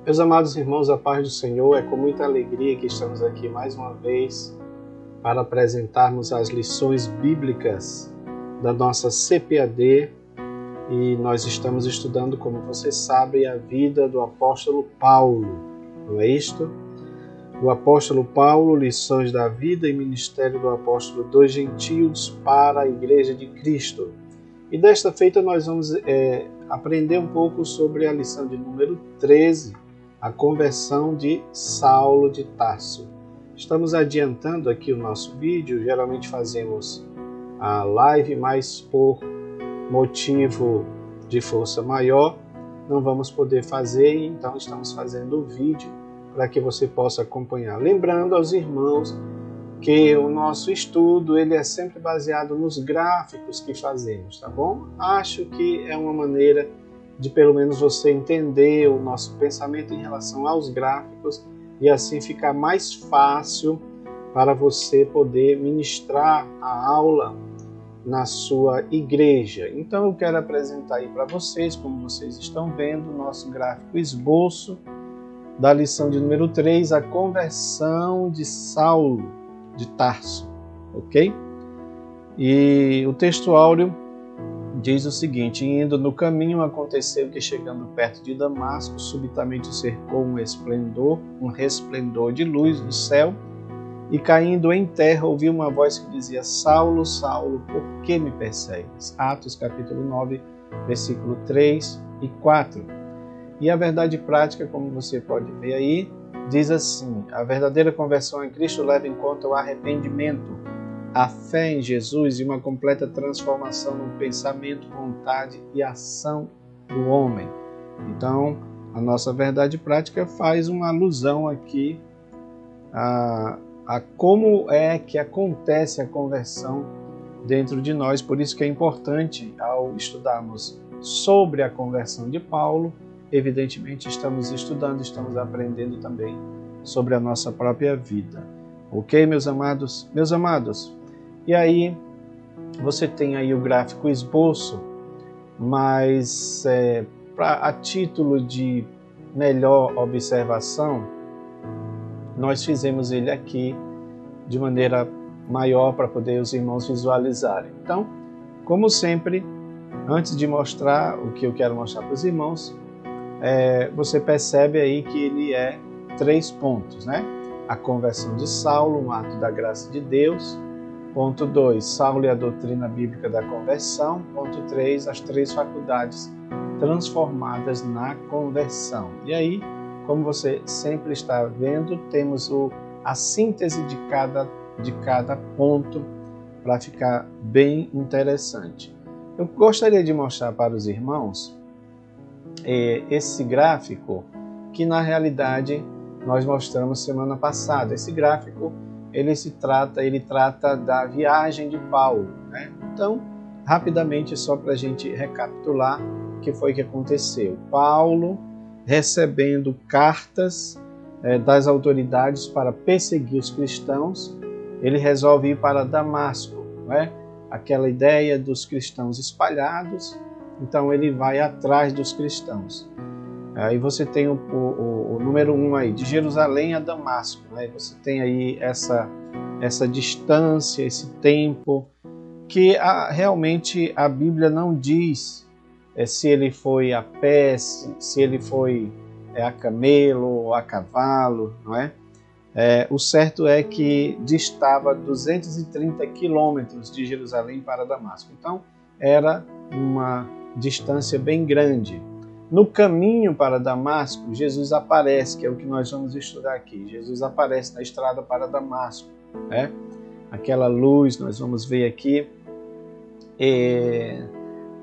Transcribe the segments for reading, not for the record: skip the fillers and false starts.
Meus amados irmãos, a paz do Senhor, é com muita alegria que estamos aqui mais uma vez para apresentarmos as lições bíblicas da nossa CPAD e nós estamos estudando, como você sabe, a vida do apóstolo Paulo, não é isto? O apóstolo Paulo, lições da vida e ministério do apóstolo dos gentios para a Igreja de Cristo. E desta feita nós vamos aprender um pouco sobre a lição de número 13, a conversão de Saulo de Tarso. Estamos adiantando aqui o nosso vídeo, geralmente fazemos a live, mas por motivo de força maior não vamos poder fazer, então estamos fazendo o vídeo para que você possa acompanhar. Lembrando aos irmãos que o nosso estudo ele é sempre baseado nos gráficos que fazemos, tá bom? Acho que é uma maneira de pelo menos você entender o nosso pensamento em relação aos gráficos e assim ficar mais fácil para você poder ministrar a aula na sua igreja. Então eu quero apresentar aí para vocês, como vocês estão vendo, o nosso gráfico esboço da lição de número 3, a conversão de Saulo de Tarso, ok? E o texto áureo diz o seguinte: indo no caminho, aconteceu que, chegando perto de Damasco, subitamente o cercou um resplendor de luz do céu, e caindo em terra, ouviu uma voz que dizia: Saulo, Saulo, por que me persegues? Atos capítulo 9, versículo 3 e 4. E a verdade prática, como você pode ver aí, diz assim: a verdadeira conversão em Cristo leva em conta o arrependimento, a fé em Jesus e uma completa transformação no pensamento, vontade e ação do homem. Então, a nossa verdade prática faz uma alusão aqui a como é que acontece a conversão dentro de nós. Por isso que é importante, ao estudarmos sobre a conversão de Paulo, evidentemente estamos estudando, estamos aprendendo também sobre a nossa própria vida. Ok, meus amados? Meus amados, e aí você tem aí o gráfico esboço, mas a título de melhor observação, nós fizemos ele aqui de maneira maior para poder os irmãos visualizarem. Então, como sempre, antes de mostrar o que eu quero mostrar para os irmãos, você percebe aí que ele é 3 pontos, né? A conversão de Saulo, um ato da graça de Deus. Ponto 2, Saulo e a doutrina bíblica da conversão. Ponto 3, as 3 faculdades transformadas na conversão. E aí, como você sempre está vendo, temos a síntese de cada ponto para ficar bem interessante. Eu gostaria de mostrar para os irmãos esse gráfico que na realidade nós mostramos semana passada. Esse gráfico ele trata da viagem de Paulo, né? Então, rapidamente, só para a gente recapitular o que foi que aconteceu. Paulo recebendo cartas das autoridades para perseguir os cristãos, ele resolve ir para Damasco, né? Aquela ideia dos cristãos espalhados. Então ele vai atrás dos cristãos. Aí você tem o número 1 aí, de Jerusalém a Damasco, né? Você tem aí essa distância, esse tempo, que realmente a Bíblia não diz se ele foi a pé, se ele foi a camelo ou a cavalo, não é? O certo é que distava 230 quilômetros de Jerusalém para Damasco. Então era uma distância bem grande. No caminho para Damasco, Jesus aparece, que é o que nós vamos estudar aqui. Jesus aparece na estrada para Damasco, né? Aquela luz, nós vamos ver aqui.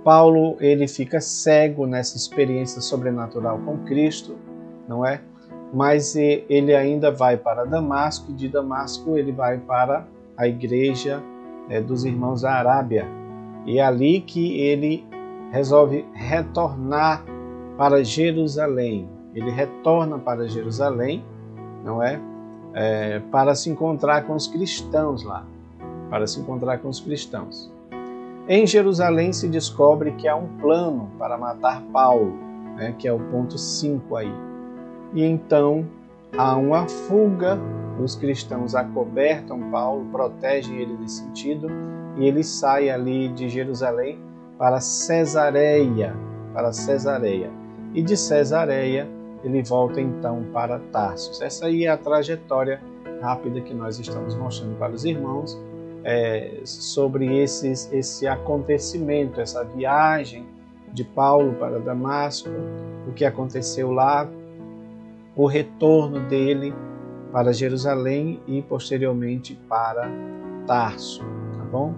Paulo, ele fica cego nessa experiência sobrenatural com Cristo, não é? Mas ele ainda vai para Damasco, e de Damasco ele vai para a igreja dos irmãos da Arábia. E é ali que ele resolve retornar para Jerusalém. Ele retorna para Jerusalém, não é? Para se encontrar com os cristãos lá. Para se encontrar com os cristãos. Em Jerusalém se descobre que há um plano para matar Paulo, né? Que é o ponto 5 aí. e então há uma fuga. Os cristãos acobertam Paulo, protegem ele nesse sentido, e ele sai ali de Jerusalém para Cesareia. E de Cesareia ele volta então para Tarso. Essa aí é a trajetória rápida que nós estamos mostrando para os irmãos sobre esse acontecimento, essa viagem de Paulo para Damasco, o que aconteceu lá, o retorno dele para Jerusalém e posteriormente para Tarso, tá bom?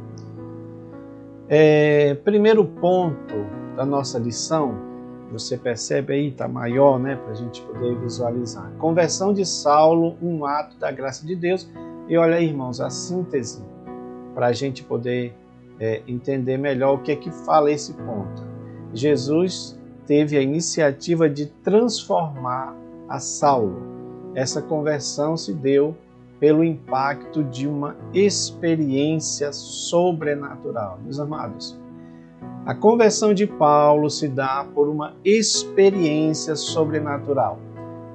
Primeiro ponto da nossa lição, você percebe aí, está maior, né, para a gente poder visualizar. Conversão de Saulo, um ato da graça de Deus. E olha aí, irmãos, a síntese, para a gente poder entender melhor o que é que fala esse ponto. Jesus teve a iniciativa de transformar a Saulo. Essa conversão se deu pelo impacto de uma experiência sobrenatural. Meus amados, a conversão de Paulo se dá por uma experiência sobrenatural.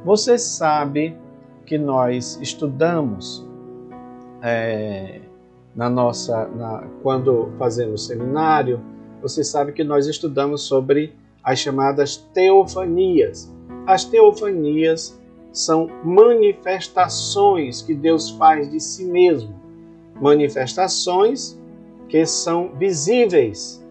Você sabe que nós estudamos quando fazemos seminário, você sabe que nós estudamos sobre as chamadas teofanias. As teofanias são manifestações que Deus faz de si mesmo. Manifestações que são visíveis,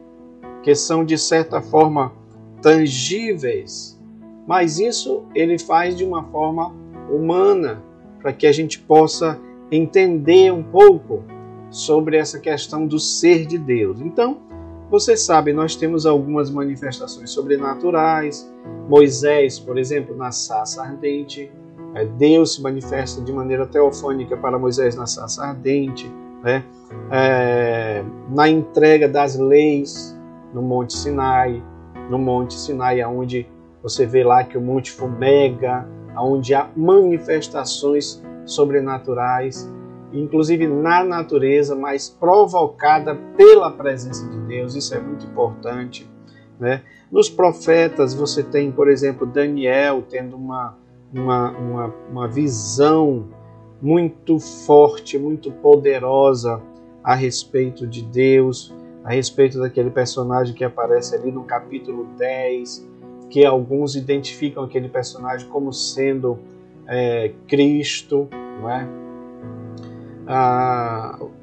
que são de certa forma tangíveis. Mas isso ele faz de uma forma humana, para que a gente possa entender um pouco sobre essa questão do ser de Deus. Então, você sabe, nós temos algumas manifestações sobrenaturais. Moisés, por exemplo, na sarça ardente. Deus se manifesta de maneira teofânica para Moisés na sarça ardente. Né? Na entrega das leis no Monte Sinai. No Monte Sinai, onde você vê lá que o monte fumega, onde há manifestações sobrenaturais, inclusive na natureza, mas provocada pela presença de Deus. Isso é muito importante, né? Nos profetas você tem, por exemplo, Daniel tendo uma visão muito forte, muito poderosa a respeito de Deus, a respeito daquele personagem que aparece ali no capítulo 10, que alguns identificam aquele personagem como sendo Cristo, não é?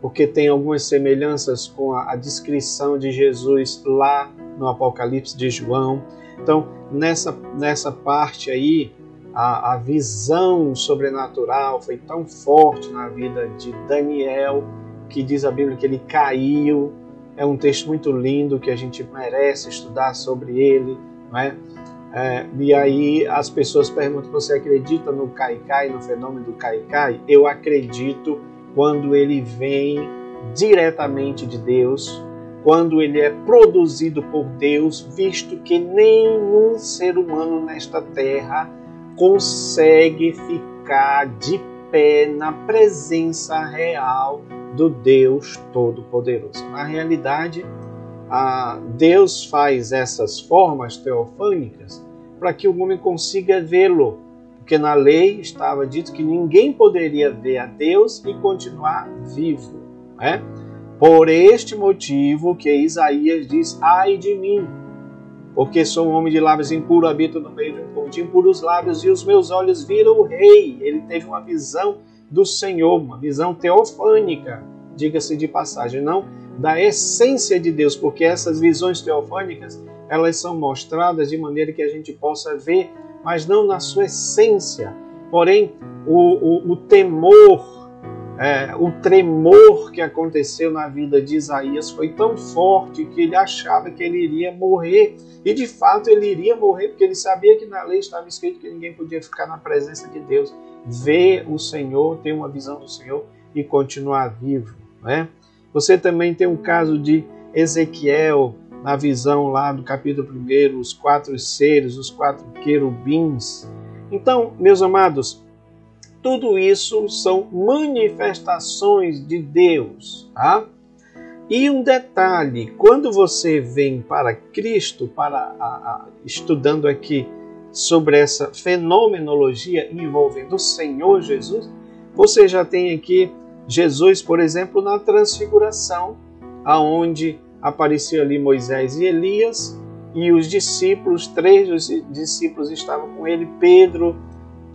Porque tem algumas semelhanças com a descrição de Jesus lá no Apocalipse de João. Então, nessa parte aí, a visão sobrenatural foi tão forte na vida de Daniel, que diz a Bíblia que ele caiu. É um texto muito lindo que a gente merece estudar sobre ele, não é? E aí as pessoas perguntam: você acredita no Kaikai, no fenômeno do Kaikai? Eu acredito quando ele vem diretamente de Deus, quando ele é produzido por Deus, visto que nenhum ser humano nesta terra consegue ficar de pé na presença real do Deus Todo-Poderoso. Na realidade, Deus faz essas formas teofânicas para que o homem consiga vê-lo, porque na lei estava dito que ninguém poderia ver a Deus e continuar vivo, né? Por este motivo que Isaías diz: ai de mim, porque sou um homem de lábios impuros, habito no meio de um povo de impuros lábios, e os meus olhos viram o Rei. Ele teve uma visão do Senhor, uma visão teofânica, diga-se de passagem, não da essência de Deus, porque essas visões teofânicas, elas são mostradas de maneira que a gente possa ver, mas não na sua essência. Porém, o temor, o tremor que aconteceu na vida de Isaías foi tão forte que ele achava que ele iria morrer. E de fato ele iria morrer, porque ele sabia que na lei estava escrito que ninguém podia ficar na presença de Deus, ver o Senhor, ter uma visão do Senhor e continuar vivo, né? Você também tem um caso de Ezequiel, na visão lá do capítulo 1, os 4 seres, os 4 querubins. Então, meus amados, tudo isso são manifestações de Deus, tá? E um detalhe, quando você vem para Cristo, estudando aqui sobre essa fenomenologia envolvendo o Senhor Jesus, você já tem aqui Jesus, por exemplo, na transfiguração, aonde apareceu ali Moisés e Elias, e os discípulos, 3 dos discípulos estavam com ele. Pedro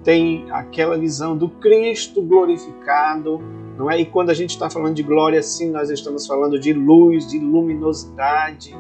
tem aquela visão do Cristo glorificado, não é? E quando a gente está falando de glória, sim, nós estamos falando de luz, de luminosidade,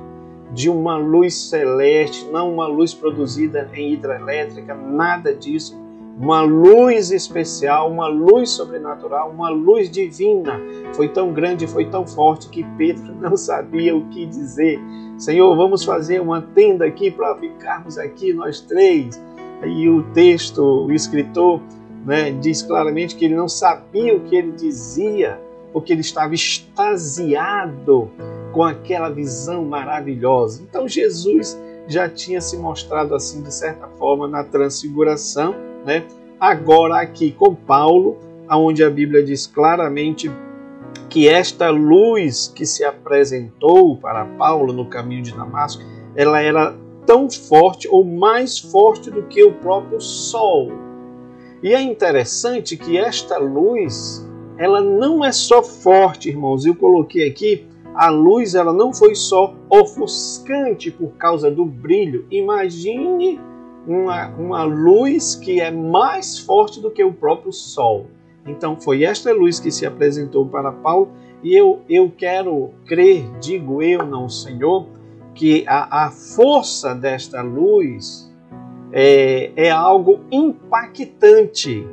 de uma luz celeste, não uma luz produzida em hidrelétrica, nada disso. Uma luz especial, uma luz sobrenatural, uma luz divina. Foi tão grande, foi tão forte que Pedro não sabia o que dizer. Senhor, vamos fazer uma tenda aqui para ficarmos aqui nós 3. E o texto, o escritor, né, diz claramente que ele não sabia o que ele dizia, porque ele estava extasiado com aquela visão maravilhosa. Então Jesus já tinha se mostrado assim, de certa forma, na transfiguração, né? Agora aqui com Paulo, onde a Bíblia diz claramente que esta luz que se apresentou para Paulo no caminho de Damasco, ela era tão forte ou mais forte do que o próprio sol. E é interessante que esta luz, ela não é só forte, irmãos. Eu coloquei aqui, a luz, ela não foi só ofuscante por causa do brilho. Imagine uma luz que é mais forte do que o próprio sol. Então foi esta luz que se apresentou para Paulo, e eu quero crer, digo eu, não o Senhor, que a força desta luz é algo impactante,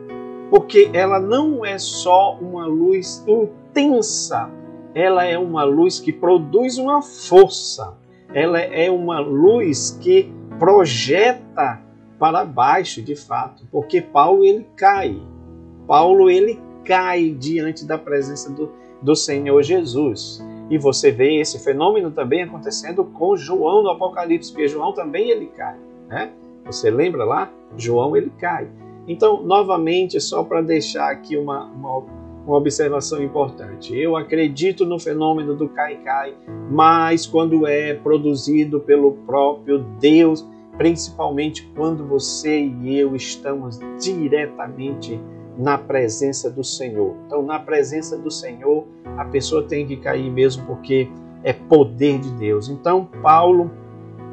porque ela não é só uma luz intensa, ela é uma luz que produz uma força, ela é uma luz que projeta para baixo, de fato, porque Paulo ele cai diante da presença do Senhor Jesus. E você vê esse fenômeno também acontecendo com João no Apocalipse, porque João também ele cai, né? Você lembra lá? João ele cai. Então, novamente, só para deixar aqui uma observação importante. Eu acredito no fenômeno do cai-cai, mas quando é produzido pelo próprio Deus, principalmente quando você e eu estamos diretamente na presença do Senhor. Então, na presença do Senhor, a pessoa tem que cair mesmo, porque é poder de Deus. Então, Paulo,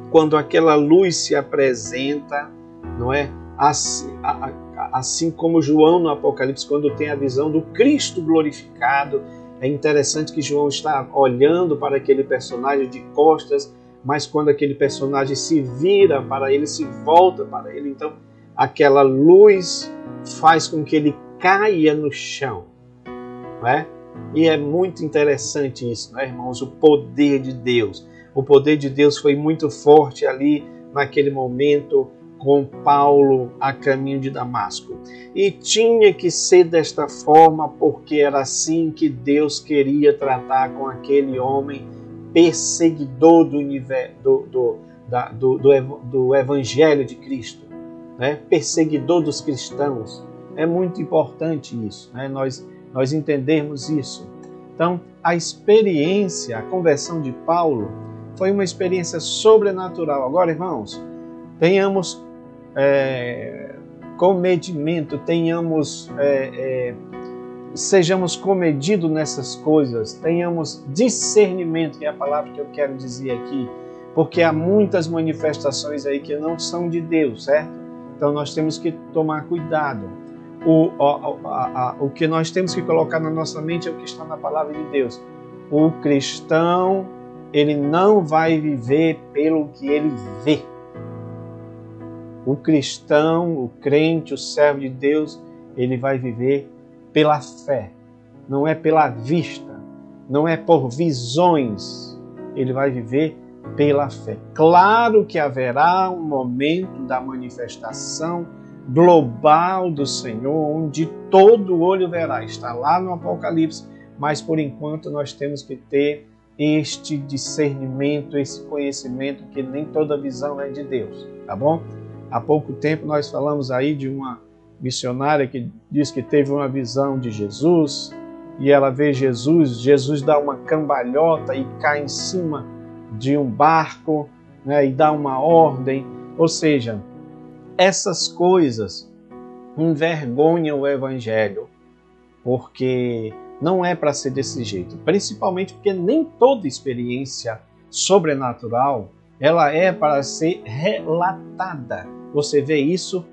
quando aquela luz se apresenta, não é? Assim como João no Apocalipse, quando tem a visão do Cristo glorificado, é interessante que João está olhando para aquele personagem de costas, mas quando aquele personagem se vira para ele, se volta para ele, então aquela luz faz com que ele caia no chão, não é? E é muito interessante isso, não é, irmãos? O poder de Deus. O poder de Deus foi muito forte ali naquele momento com Paulo a caminho de Damasco. E tinha que ser desta forma, porque era assim que Deus queria tratar com aquele homem perseguidor do Evangelho de Cristo, né? Perseguidor dos cristãos. É muito importante isso, né? Nós entendermos isso. Então, a experiência, a conversão de Paulo foi uma experiência sobrenatural. Agora, irmãos, tenhamos comedimento, sejamos comedidos nessas coisas, tenhamos discernimento, que é a palavra que eu quero dizer aqui, porque há muitas manifestações aí que não são de Deus, certo? Então nós temos que tomar cuidado. O que nós temos que colocar na nossa mente é o que está na palavra de Deus. O cristão, ele não vai viver pelo que ele vê. O cristão, o crente, o servo de Deus, ele vai viver pela fé. Não é pela vista, não é por visões. Ele vai viver pela fé. Claro que haverá um momento da manifestação global do Senhor, onde todo olho verá. Está lá no Apocalipse, mas por enquanto nós temos que ter este discernimento, esse conhecimento, que nem toda visão é de Deus, tá bom? Há pouco tempo nós falamos aí de uma missionária que diz que teve uma visão de Jesus, e ela vê Jesus dá uma cambalhota e cai em cima de um barco, né, e dá uma ordem. Ou seja, essas coisas envergonham o Evangelho, porque não é para ser desse jeito, principalmente porque nem toda experiência sobrenatural ela é para ser relatada. Você vê isso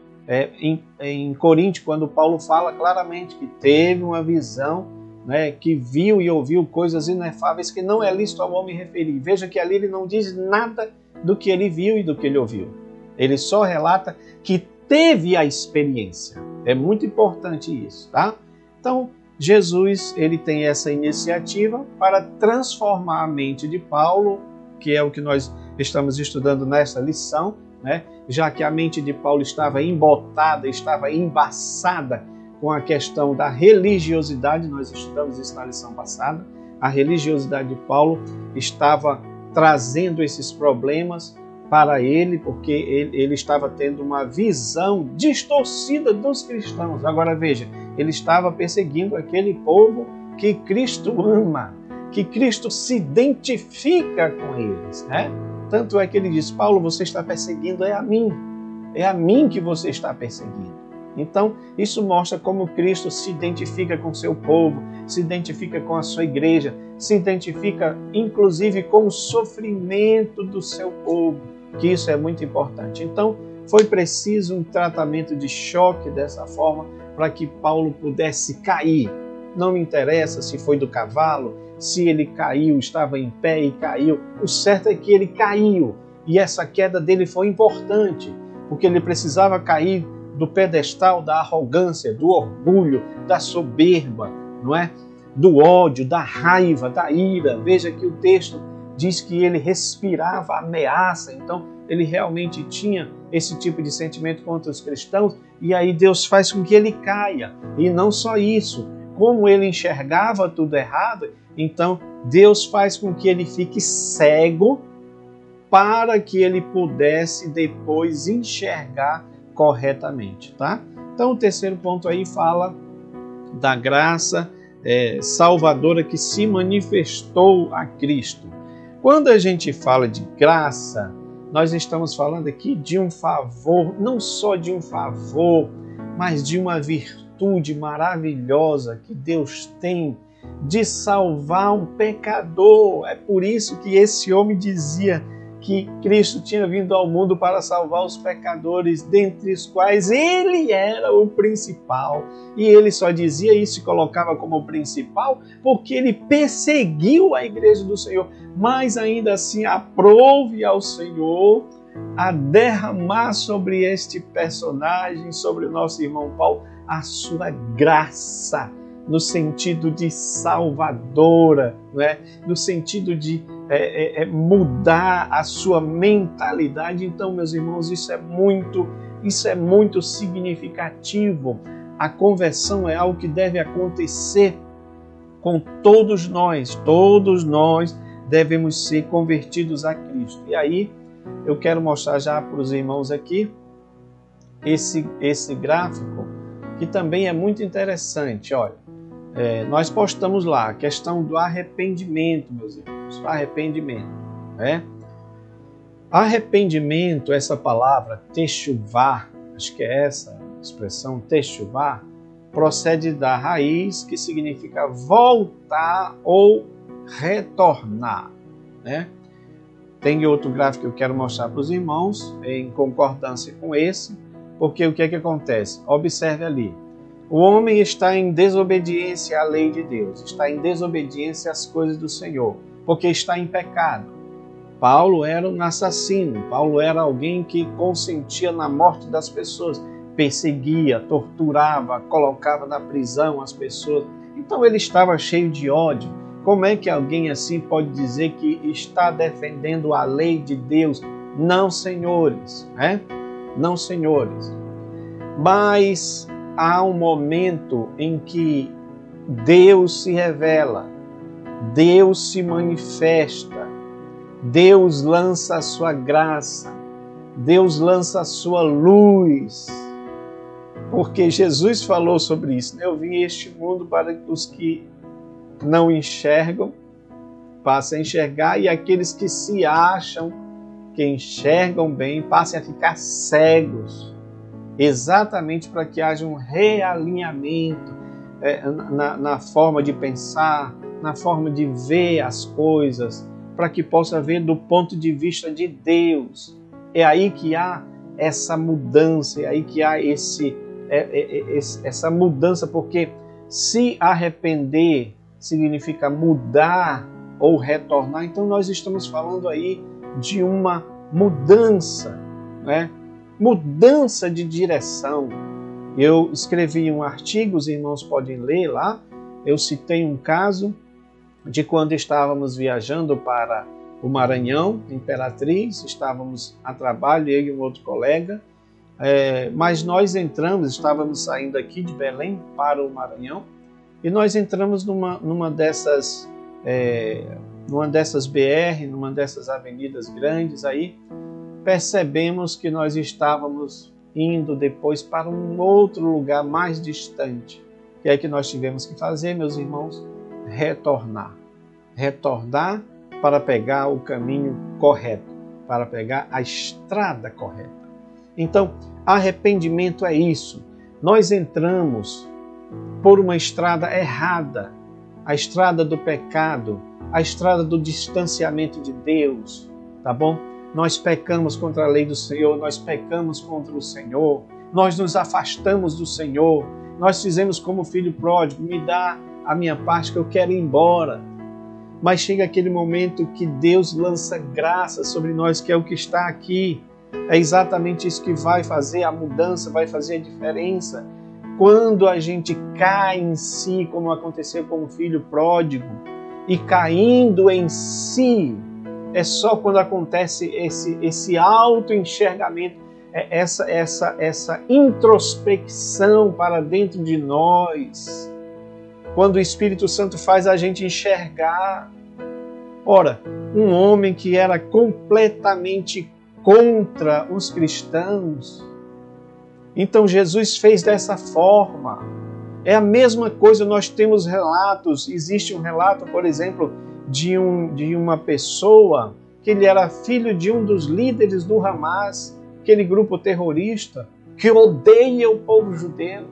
em Coríntios, quando Paulo fala claramente que teve uma visão, né, que viu e ouviu coisas inefáveis que não é lícito ao homem referir. Veja que ali ele não diz nada do que ele viu e do que ele ouviu. Ele só relata que teve a experiência. É muito importante isso, tá? Então, Jesus, ele tem essa iniciativa para transformar a mente de Paulo, que é o que nós estamos estudando nessa lição, né? Já que a mente de Paulo estava embotada, estava embaçada com a questão da religiosidade, nós estudamos isso na lição passada, a religiosidade de Paulo estava trazendo esses problemas para ele, porque ele estava tendo uma visão distorcida dos cristãos. Agora veja, ele estava perseguindo aquele povo que Cristo ama, que Cristo se identifica com eles, né? Tanto é que ele diz: Paulo, você está perseguindo é a mim que você está perseguindo. Então, isso mostra como Cristo se identifica com o seu povo, se identifica com a sua igreja, se identifica inclusive com o sofrimento do seu povo, que isso é muito importante. Então, foi preciso um tratamento de choque dessa forma para que Paulo pudesse cair. Não me interessa se foi do cavalo, se ele caiu, estava em pé e caiu. O certo é que ele caiu. E essa queda dele foi importante, porque ele precisava cair do pedestal da arrogância, do orgulho, da soberba, não é? Do ódio, da raiva, da ira. Veja que o texto diz que ele respirava ameaça, então ele realmente tinha esse tipo de sentimento contra os cristãos, e aí Deus faz com que ele caia. E não só isso, como ele enxergava tudo errado, então Deus faz com que ele fique cego para que ele pudesse depois enxergar corretamente, tá? Então o terceiro ponto aí fala da graça salvadora que se manifestou a Cristo. Quando a gente fala de graça, nós estamos falando aqui de um favor, não só de um favor, mas de uma virtude maravilhosa que Deus tem de salvar um pecador. É por isso que esse homem dizia que Cristo tinha vindo ao mundo para salvar os pecadores, dentre os quais ele era o principal. E ele só dizia isso e colocava como principal porque ele perseguiu a igreja do Senhor. Mas ainda assim aprove ao Senhor a derramar sobre este personagem, sobre o nosso irmão Paulo, a sua graça, no sentido de salvadora, não é? No sentido de mudar a sua mentalidade. Então, meus irmãos, isso é muito significativo. A conversão é algo que deve acontecer com todos nós devemos ser convertidos a Cristo. E aí, eu quero mostrar já para os irmãos aqui esse gráfico, que também é muito interessante. Olha, nós postamos lá a questão do arrependimento, meus irmãos, arrependimento, né? Arrependimento, essa palavra techuvá, acho que é essa expressão techuvá, procede da raiz que significa voltar ou retornar, né? Tem outro gráfico que eu quero mostrar para os irmãos, em concordância com esse, porque o que é que acontece? Observe ali. O homem está em desobediência à lei de Deus, está em desobediência às coisas do Senhor, porque está em pecado. Paulo era um assassino, Paulo era alguém que consentia na morte das pessoas, perseguia, torturava, colocava na prisão as pessoas. Então ele estava cheio de ódio. Como é que alguém assim pode dizer que está defendendo a lei de Deus? Não, senhores, né? Não, senhores. Mas há um momento em que Deus se revela, Deus se manifesta, Deus lança a sua graça, Deus lança a sua luz, porque Jesus falou sobre isso, né? Eu vim a este mundo para os que não enxergam, passem a enxergar, e aqueles que se acham que enxergam bem, passem a ficar cegos. exatamente para que haja um realinhamento na forma de pensar, na forma de ver as coisas, para que possa ver do ponto de vista de Deus. É aí que há essa mudança, é aí que há essa mudança, porque se arrepender significa mudar ou retornar, então nós estamos falando aí de uma mudança, né? Mudança de direção. Eu escrevi um artigo, os irmãos podem ler lá, eu citei um caso de quando estávamos viajando para o Maranhão, Imperatriz, estávamos a trabalho, eu e um outro colega, mas nós estávamos saindo aqui de Belém para o Maranhão, e nós entramos numa dessas BR, numa dessas avenidas grandes aí, percebemos que nós estávamos indo depois para um outro lugar mais distante. E aí que nós tivemos que fazer, meus irmãos, retornar para pegar o caminho correto, para pegar a estrada correta. Então, arrependimento é isso. Nós entramos por uma estrada errada, a estrada do pecado, a estrada do distanciamento de Deus, tá bom? Nós pecamos contra a lei do Senhor, nós pecamos contra o Senhor, nós nos afastamos do Senhor, nós fizemos como o filho pródigo, me dá a minha parte que eu quero ir embora. Mas chega aquele momento que Deus lança graça sobre nós, que é o que está aqui. É exatamente isso que vai fazer a mudança, vai fazer a diferença. Quando a gente cai em si, como aconteceu com o filho pródigo, e caindo em si, é só quando acontece esse auto-enxergamento, essa introspecção para dentro de nós, quando o Espírito Santo faz a gente enxergar. Ora, um homem que era completamente contra os cristãos, então Jesus fez dessa forma. É a mesma coisa, nós temos relatos, existe um relato, por exemplo, de uma pessoa que ele era filho de um dos líderes do Hamas, aquele grupo terrorista que odeia o povo judeu.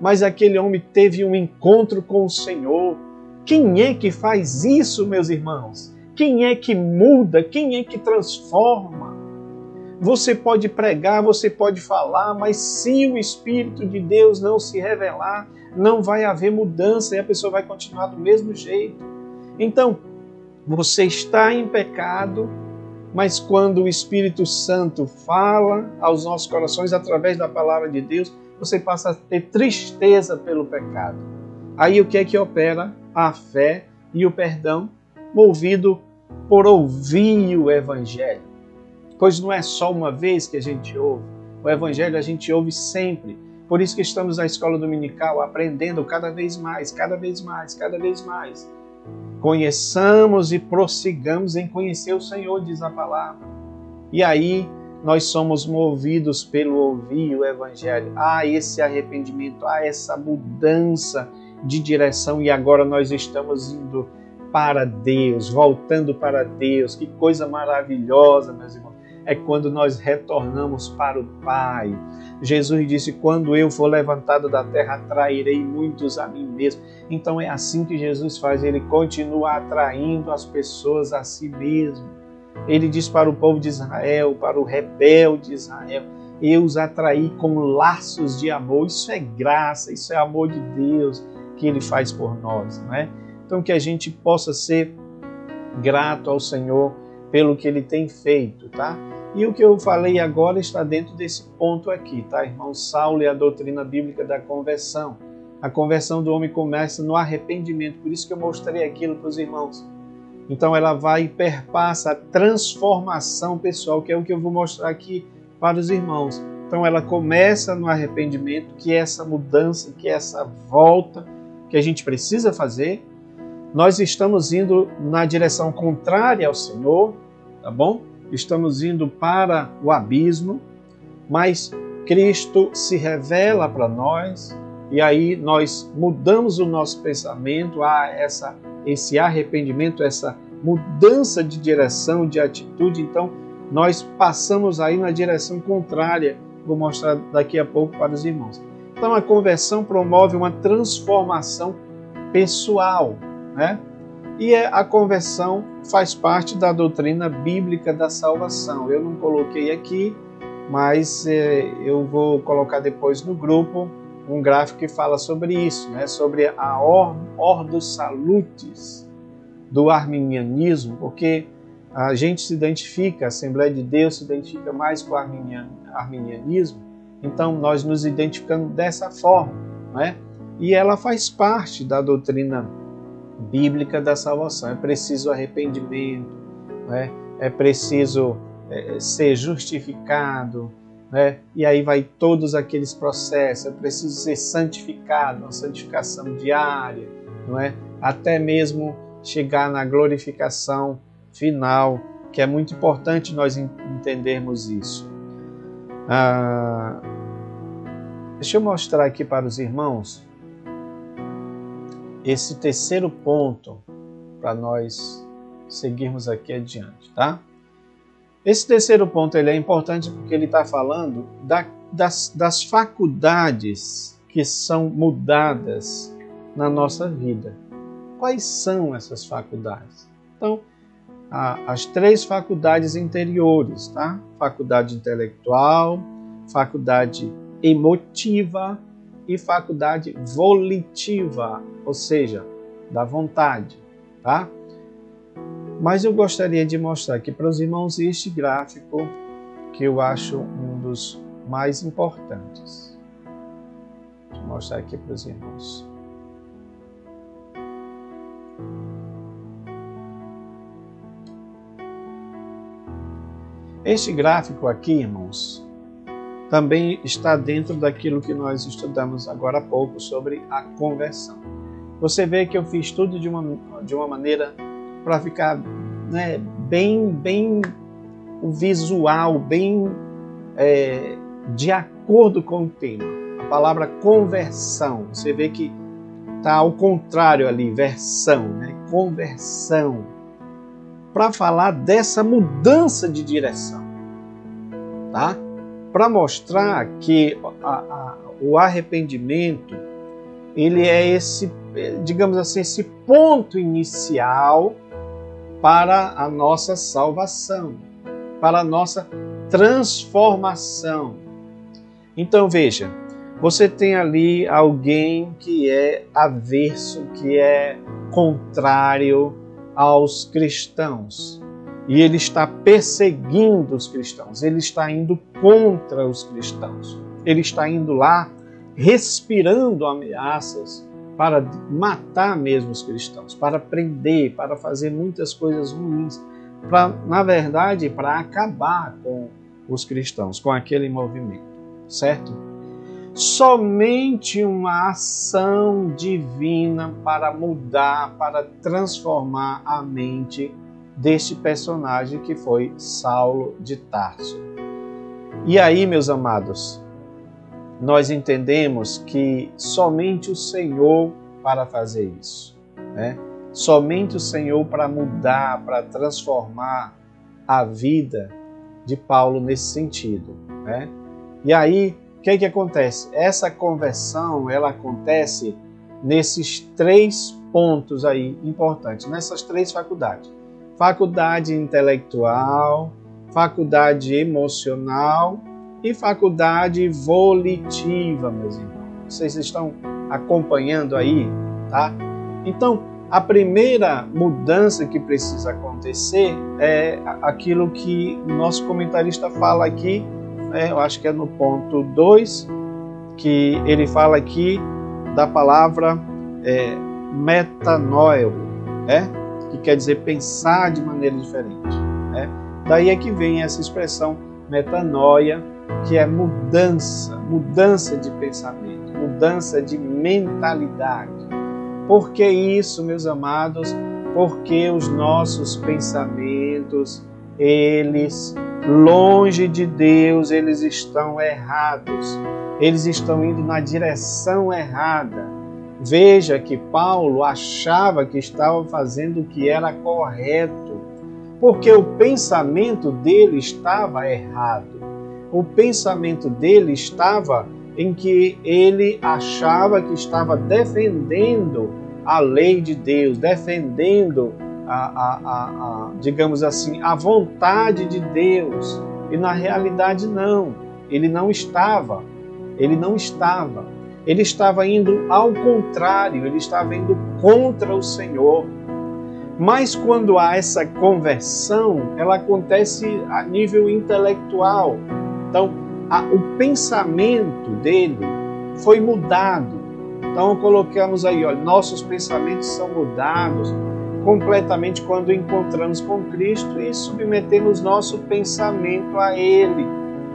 Mas aquele homem teve um encontro com o Senhor. Quem é que faz isso, meus irmãos? Quem é que muda? Quem é que transforma? Você pode pregar, você pode falar, mas se o Espírito de Deus não se revelar, não vai haver mudança e a pessoa vai continuar do mesmo jeito. Então, você está em pecado, mas quando o Espírito Santo fala aos nossos corações através da palavra de Deus, você passa a ter tristeza pelo pecado. Aí o que é que opera? A fé e o perdão, movido por ouvir o Evangelho. Pois não é só uma vez que a gente ouve. O Evangelho a gente ouve sempre. Por isso que estamos na escola dominical aprendendo cada vez mais, cada vez mais, cada vez mais. Conheçamos e prossigamos em conhecer o Senhor, diz a palavra. E aí nós somos movidos pelo ouvir o Evangelho. Há esse arrependimento, há essa mudança de direção e agora nós estamos indo para Deus, voltando para Deus. Que coisa maravilhosa, meus irmãos. É quando nós retornamos para o Pai. Jesus disse, quando eu for levantado da terra, atrairei muitos a mim mesmo. Então é assim que Jesus faz, ele continua atraindo as pessoas a si mesmo. Ele diz para o povo de Israel, para o rebelde Israel, eu os atraí com laços de amor. Isso é graça, isso é amor de Deus que ele faz por nós, não é? Então que a gente possa ser grato ao Senhor pelo que ele tem feito, tá? E o que eu falei agora está dentro desse ponto aqui, tá, irmão? Saulo e a doutrina bíblica da conversão. A conversão do homem começa no arrependimento, por isso que eu mostrei aquilo para os irmãos. Então ela vai e perpassa a transformação pessoal, que é o que eu vou mostrar aqui para os irmãos. Então ela começa no arrependimento, que é essa mudança, que é essa volta que a gente precisa fazer. Nós estamos indo na direção contrária ao Senhor, tá bom? Estamos indo para o abismo, mas Cristo se revela para nós e aí nós mudamos o nosso pensamento, há esse arrependimento, essa mudança de direção, de atitude. Então nós passamos aí na direção contrária, vou mostrar daqui a pouco para os irmãos. Então a conversão promove uma transformação pessoal, né? E a conversão faz parte da doutrina bíblica da salvação. Eu não coloquei aqui, mas eu vou colocar depois no grupo um gráfico que fala sobre isso, né? Sobre a Ordo Salutis do arminianismo, porque a gente se identifica, a Assembleia de Deus se identifica mais com o arminianismo, então nós nos identificamos dessa forma, né? E ela faz parte da doutrina bíblica da salvação. É preciso arrependimento, né? É preciso ser justificado, né? E aí vai todos aqueles processos. É preciso ser santificado, uma santificação diária, não é? Até mesmo chegar na glorificação final, que é muito importante nós entendermos isso. Deixa eu mostrar aqui para os irmãos esse terceiro ponto para nós seguirmos aqui adiante, tá? Esse terceiro ponto ele é importante porque ele está falando das faculdades que são mudadas na nossa vida. Quais são essas faculdades? Então, as 3 faculdades interiores, tá? Faculdade intelectual, faculdade emotiva e faculdade volitiva, ou seja, da vontade, tá? Mas eu gostaria de mostrar aqui para os irmãos este gráfico que eu acho um dos mais importantes. Deixa eu mostrar aqui para os irmãos. Este gráfico aqui, irmãos, também está dentro daquilo que nós estudamos agora há pouco sobre a conversão. Você vê que eu fiz tudo de uma maneira para ficar, né, bem visual, bem de acordo com o tema. A palavra conversão, você vê que está ao contrário ali, versão, né? Conversão, para falar dessa mudança de direção, tá? Para mostrar que o arrependimento, ele é esse, digamos assim, esse ponto inicial para a nossa salvação, para a nossa transformação. Então veja, você tem ali alguém que é averso, que é contrário aos cristãos. E ele está perseguindo os cristãos, ele está indo contra os cristãos. Ele está indo lá respirando ameaças para matar mesmo os cristãos, para prender, para fazer muitas coisas ruins, na verdade, para acabar com os cristãos, com aquele movimento, certo? Somente uma ação divina para mudar, para transformar a mente deste personagem que foi Saulo de Tarso. E aí, meus amados, nós entendemos que somente o Senhor para fazer isso, né? Somente o Senhor para mudar, para transformar a vida de Paulo nesse sentido, né? E aí, o que acontece? Essa conversão, ela acontece nesses 3 pontos aí importantes, nessas 3 faculdades. Faculdade intelectual, faculdade emocional e faculdade volitiva, meus irmãos. Vocês estão acompanhando aí, tá? Então, a primeira mudança que precisa acontecer é aquilo que o nosso comentarista fala aqui, eu acho que é no ponto 2, que ele fala aqui da palavra metanoia, que quer dizer pensar de maneira diferente. Daí é que vem essa expressão metanoia, que é mudança de pensamento, mudança de mentalidade. Por que isso, meus amados? Porque os nossos pensamentos, eles, longe de Deus, eles estão errados. Eles estão indo na direção errada. Veja que Paulo achava que estava fazendo o que era correto, porque o pensamento dele estava errado. o pensamento dele estava em que ele achava que estava defendendo a lei de Deus, defendendo digamos assim, a vontade de Deus. E na realidade não, ele não estava. Ele estava indo ao contrário, ele estava indo contra o Senhor. Mas quando há essa conversão, ela acontece a nível intelectual. Então, o pensamento dele foi mudado. Então, colocamos aí, olha, nossos pensamentos são mudados completamente quando encontramos com Cristo e submetemos nosso pensamento a Ele.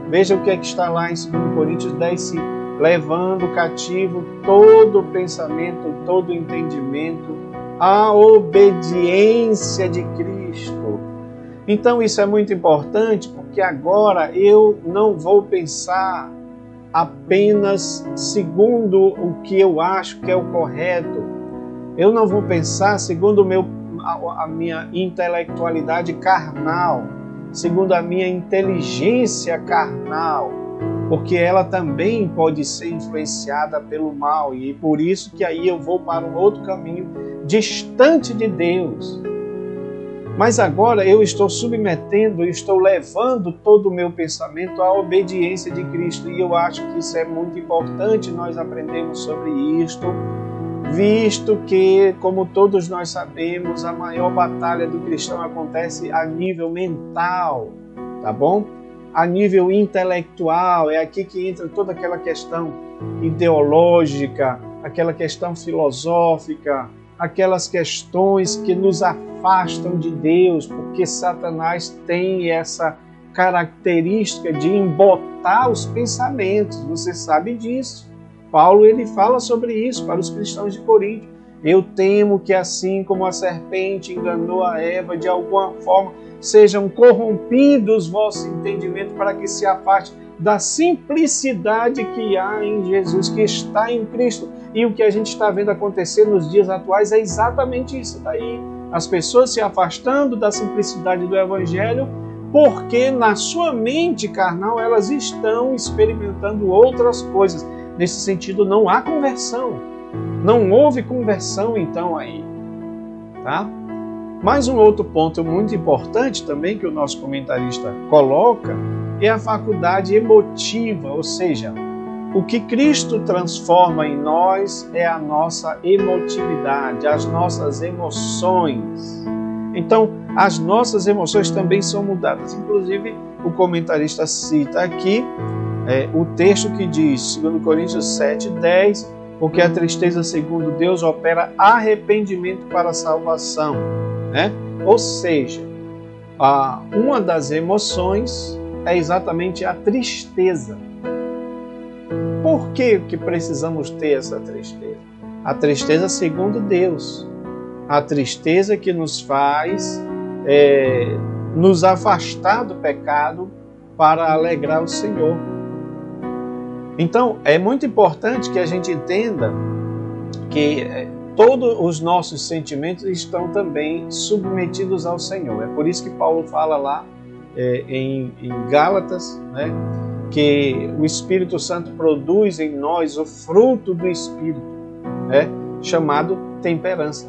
Veja o que é que está lá em 2 Coríntios 10, levando cativo todo o pensamento, todo o entendimento, à obediência de Cristo. Então isso é muito importante, porque agora eu não vou pensar apenas segundo o que eu acho que é o correto. Eu não vou pensar segundo a minha intelectualidade carnal, segundo a minha inteligência carnal, porque ela também pode ser influenciada pelo mal, e por isso que aí eu vou para um outro caminho distante de Deus. Mas agora eu estou submetendo, estou levando todo o meu pensamento à obediência de Cristo, e eu acho que isso é muito importante nós aprendemos sobre isto, visto que, como todos nós sabemos, a maior batalha do cristão acontece a nível mental, tá bom? A nível intelectual, é aqui que entra toda aquela questão ideológica, aquela questão filosófica, aquelas questões que nos afastam de Deus, porque Satanás tem essa característica de embotar os pensamentos, você sabe disso. Paulo ele fala sobre isso para os cristãos de Corinto. Eu temo que assim como a serpente enganou a Eva, de alguma forma sejam corrompidos vossos entendimentos para que se afaste da simplicidade que há em Jesus, que está em Cristo. E o que a gente está vendo acontecer nos dias atuais é exatamente isso daí. As pessoas se afastando da simplicidade do Evangelho porque na sua mente carnal elas estão experimentando outras coisas. Nesse sentido, não há conversão. Não houve conversão, então, aí. Tá? Mais um outro ponto muito importante também que o nosso comentarista coloca é a faculdade emotiva, ou seja, o que Cristo transforma em nós é a nossa emotividade, as nossas emoções. Então, as nossas emoções também são mudadas. Inclusive, o comentarista cita aqui o texto que diz, 2 Coríntios 7:10, porque a tristeza, segundo Deus, opera arrependimento para a salvação. Né? Ou seja, uma das emoções é exatamente a tristeza. Por que precisamos ter essa tristeza? A tristeza segundo Deus. A tristeza que nos faz nos afastar do pecado para alegrar o Senhor. Então, é muito importante que a gente entenda que todos os nossos sentimentos estão também submetidos ao Senhor. É por isso que Paulo fala lá em Gálatas, né, que o Espírito Santo produz em nós o fruto do Espírito, né, chamado temperança.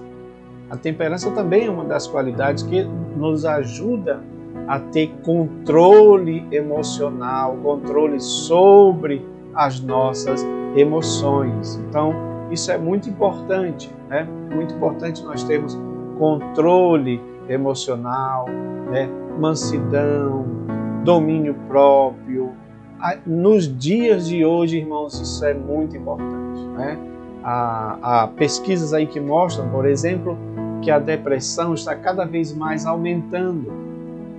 A temperança também é uma das qualidades que nos ajuda a ter controle emocional, controle sobre as nossas emoções. Então, isso é muito importante, né? Muito importante nós termos controle emocional, né? Mansidão, domínio próprio. Nos dias de hoje, irmãos, isso é muito importante, né? Há pesquisas aí que mostram, por exemplo, que a depressão está cada vez mais aumentando.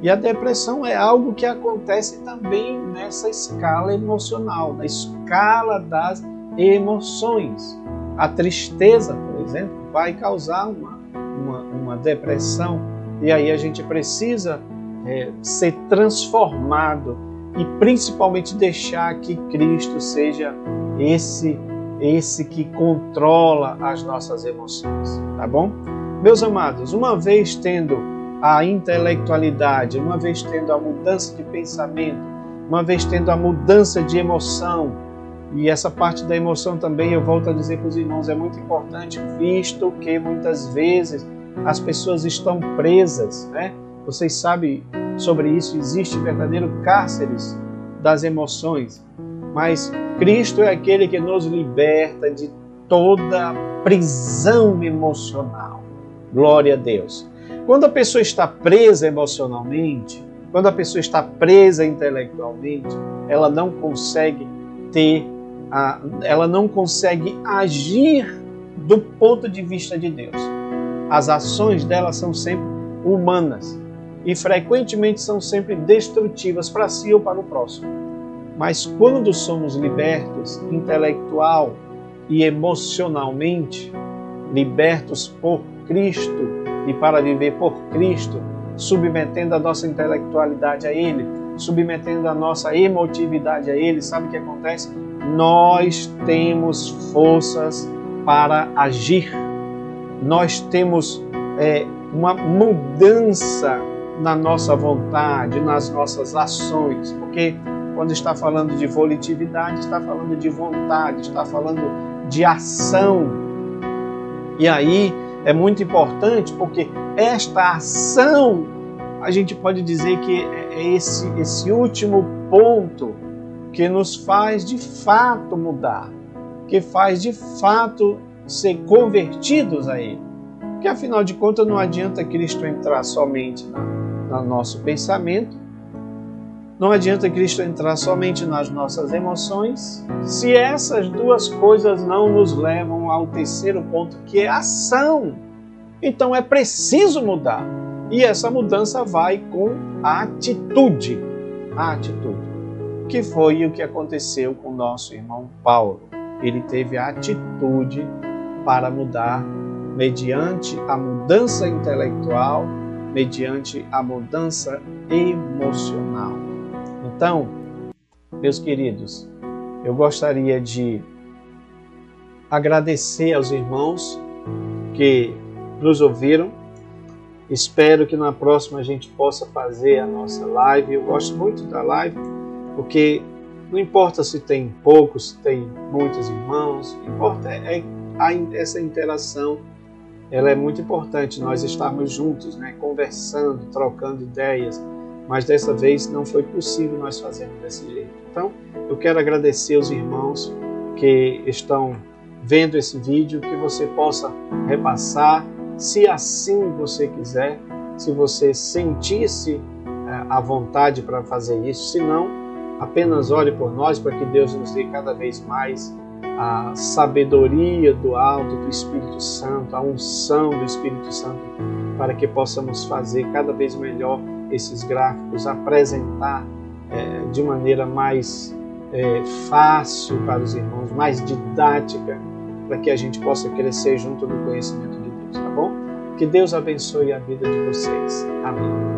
E a depressão é algo que acontece também nessa escala emocional, na escala das emoções. A tristeza, por exemplo, vai causar uma depressão. E aí a gente precisa ser transformado e principalmente deixar que Cristo seja esse que controla as nossas emoções. Tá bom? Meus amados, uma vez tendo a intelectualidade, uma vez tendo a mudança de pensamento, uma vez tendo a mudança de emoção, e essa parte da emoção também, eu volto a dizer para os irmãos, é muito importante, visto que muitas vezes as pessoas estão presas, né? Vocês sabem sobre isso, existe verdadeiro cárceres das emoções, mas Cristo é aquele que nos liberta de toda prisão emocional. Glória a Deus. Quando a pessoa está presa emocionalmente, quando a pessoa está presa intelectualmente, ela não consegue agir do ponto de vista de Deus. As ações dela são sempre humanas e frequentemente são sempre destrutivas para si ou para o próximo. Mas quando somos libertos intelectual e emocionalmente, libertos por Cristo e para viver por Cristo, submetendo a nossa intelectualidade a Ele, submetendo a nossa emotividade a Ele, sabe o que acontece? Nós temos forças para agir. Nós temos uma mudança na nossa vontade, nas nossas ações, porque quando está falando de volitividade, está falando de vontade, está falando de ação. E aí é muito importante, porque esta ação, a gente pode dizer que é esse último ponto que nos faz de fato mudar, que faz de fato ser convertidos a Ele. Porque afinal de contas não adianta Cristo entrar somente no nosso pensamento, não adianta Cristo entrar somente nas nossas emoções, se essas duas coisas não nos levam ao terceiro ponto, que é a ação. Então é preciso mudar. E essa mudança vai com a atitude. A atitude. Que foi o que aconteceu com o nosso irmão Paulo. Ele teve a atitude para mudar mediante a mudança intelectual, mediante a mudança emocional. Então, meus queridos, eu gostaria de agradecer aos irmãos que nos ouviram. Espero que na próxima a gente possa fazer a nossa live. Eu gosto muito da live, porque não importa se tem poucos, se tem muitos irmãos, importa essa interação. Ela é muito importante, nós estarmos juntos, né, conversando, trocando ideias, mas dessa vez não foi possível nós fazermos desse jeito. Então, eu quero agradecer aos irmãos que estão vendo esse vídeo, que você possa repassar, se assim você quiser, se você sentisse a vontade para fazer isso, se não, apenas ore por nós, para que Deus nos dê cada vez mais a sabedoria do alto, do Espírito Santo, a unção do Espírito Santo, para que possamos fazer cada vez melhor esses gráficos, apresentar de maneira mais fácil para os irmãos, mais didática, para que a gente possa crescer junto no conhecimento de Deus, tá bom? Que Deus abençoe a vida de vocês. Amém.